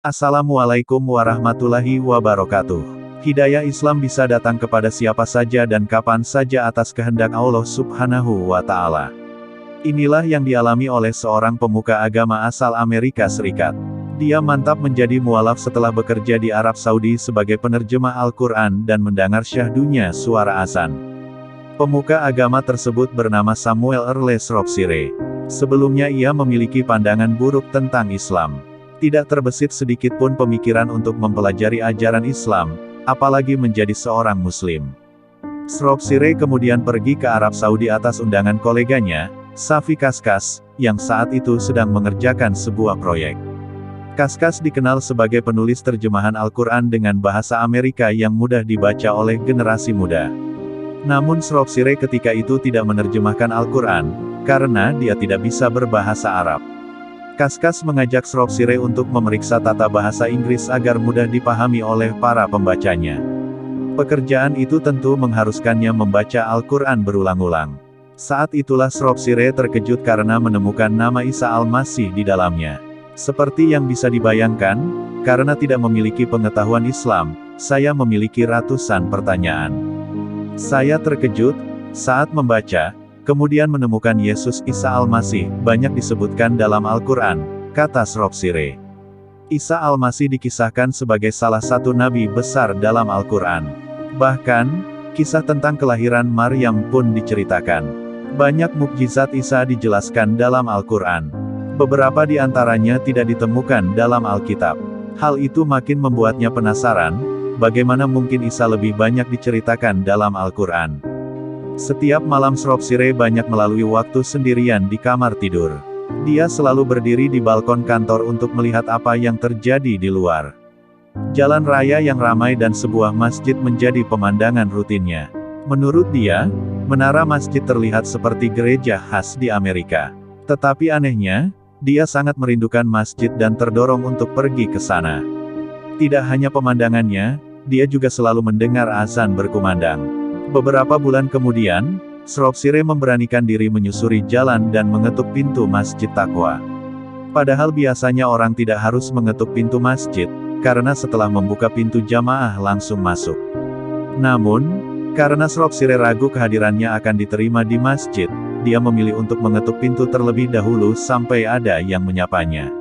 Assalamualaikum warahmatullahi wabarakatuh. Hidayah Islam bisa datang kepada siapa saja dan kapan saja atas kehendak Allah Subhanahu wa Ta'ala. Inilah yang dialami oleh seorang pemuka agama asal Amerika Serikat. Dia mantap menjadi mualaf setelah bekerja di Arab Saudi sebagai penerjemah Al-Quran dan mendengar syahdunya suara azan. Pemuka agama tersebut bernama Samuel Earle Shropshire. Sebelumnya ia memiliki pandangan buruk tentang Islam. Tidak terbesit sedikit pun pemikiran untuk mempelajari ajaran Islam, apalagi menjadi seorang Muslim. Shropshire kemudian pergi ke Arab Saudi atas undangan koleganya, Safi Kaskas, yang saat itu sedang mengerjakan sebuah proyek. Kaskas dikenal sebagai penulis terjemahan Al-Quran dengan bahasa Amerika yang mudah dibaca oleh generasi muda. Namun Shropshire ketika itu tidak menerjemahkan Al-Quran, karena dia tidak bisa berbahasa Arab. Kaskas mengajak Shropshire untuk memeriksa tata bahasa Inggris agar mudah dipahami oleh para pembacanya. Pekerjaan itu tentu mengharuskannya membaca Al-Quran berulang-ulang. Saat itulah Shropshire terkejut karena menemukan nama Isa Al-Masih di dalamnya. Seperti yang bisa dibayangkan, karena tidak memiliki pengetahuan Islam, saya memiliki ratusan pertanyaan. Saya terkejut saat membaca, kemudian menemukan Yesus Isa Al-Masih banyak disebutkan dalam Al-Quran, kata Shropshire. Isa Al-Masih dikisahkan sebagai salah satu nabi besar dalam Al-Quran. Bahkan, kisah tentang kelahiran Maryam pun diceritakan. Banyak mukjizat Isa dijelaskan dalam Al-Quran. Beberapa di antaranya tidak ditemukan dalam Alkitab. Hal itu makin membuatnya penasaran, bagaimana mungkin Isa lebih banyak diceritakan dalam Al-Quran. Setiap malam Shropshire banyak melalui waktu sendirian di kamar tidur. Dia selalu berdiri di balkon kantor untuk melihat apa yang terjadi di luar. Jalan raya yang ramai dan sebuah masjid menjadi pemandangan rutinnya. Menurut dia, menara masjid terlihat seperti gereja khas di Amerika. Tetapi anehnya, dia sangat merindukan masjid dan terdorong untuk pergi ke sana. Tidak hanya pemandangannya, dia juga selalu mendengar azan berkumandang. Beberapa bulan kemudian, Shropshire memberanikan diri menyusuri jalan dan mengetuk pintu Masjid Taqwa. Padahal biasanya orang tidak harus mengetuk pintu masjid, karena setelah membuka pintu jamaah langsung masuk. Namun, karena Shropshire ragu kehadirannya akan diterima di masjid, dia memilih untuk mengetuk pintu terlebih dahulu sampai ada yang menyapanya.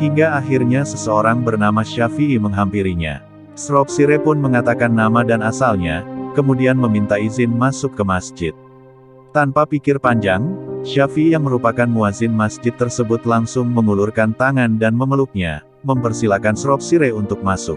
Hingga akhirnya seseorang bernama Syafi'i menghampirinya. Shropshire pun mengatakan nama dan asalnya, kemudian meminta izin masuk ke masjid. Tanpa pikir panjang, Syafi'i yang merupakan muazin masjid tersebut langsung mengulurkan tangan dan memeluknya, mempersilakan Shropshire untuk masuk.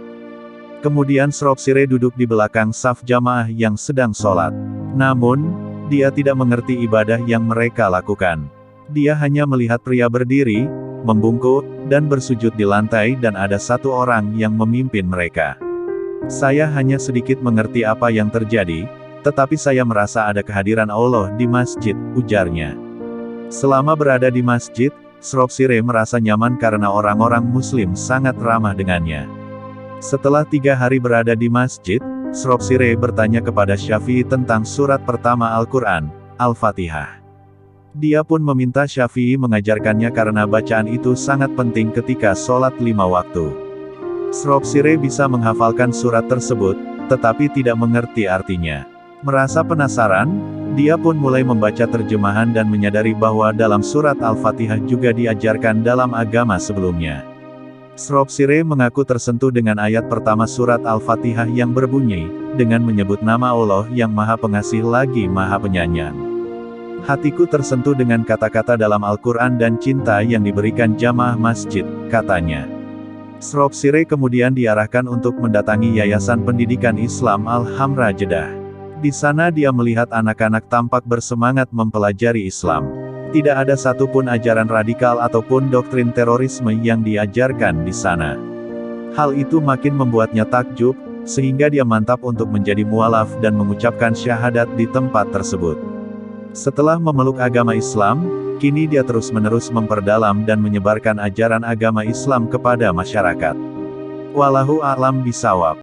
Kemudian Shropshire duduk di belakang saf jamaah yang sedang sholat. Namun, dia tidak mengerti ibadah yang mereka lakukan. Dia hanya melihat pria berdiri, membungkuk, dan bersujud di lantai dan ada satu orang yang memimpin mereka. Saya hanya sedikit mengerti apa yang terjadi, tetapi saya merasa ada kehadiran Allah di masjid, ujarnya. Selama berada di masjid, Shropshire merasa nyaman karena orang-orang Muslim sangat ramah dengannya. Setelah 3 hari berada di masjid, Shropshire bertanya kepada Syafi'i tentang surat pertama Al-Quran, Al-Fatihah. Dia pun meminta Syafi'i mengajarkannya karena bacaan itu sangat penting ketika sholat 5 waktu. Shropshire bisa menghafalkan surat tersebut, tetapi tidak mengerti artinya. Merasa penasaran, dia pun mulai membaca terjemahan dan menyadari bahwa dalam surat Al-Fatihah juga diajarkan dalam agama sebelumnya. Shropshire mengaku tersentuh dengan ayat pertama surat Al-Fatihah yang berbunyi, dengan menyebut nama Allah yang Maha Pengasih lagi Maha Penyayang. Hatiku tersentuh dengan kata-kata dalam Al-Quran dan cinta yang diberikan jamaah masjid, katanya. Shropshire kemudian diarahkan untuk mendatangi Yayasan Pendidikan Islam Al-Hamra Jeddah. Di sana dia melihat anak-anak tampak bersemangat mempelajari Islam. Tidak ada satupun ajaran radikal ataupun doktrin terorisme yang diajarkan di sana. Hal itu makin membuatnya takjub, sehingga dia mantap untuk menjadi mualaf dan mengucapkan syahadat di tempat tersebut. Setelah memeluk agama Islam, kini dia terus-menerus memperdalam dan menyebarkan ajaran agama Islam kepada masyarakat. Wallahu a'lam bishawab.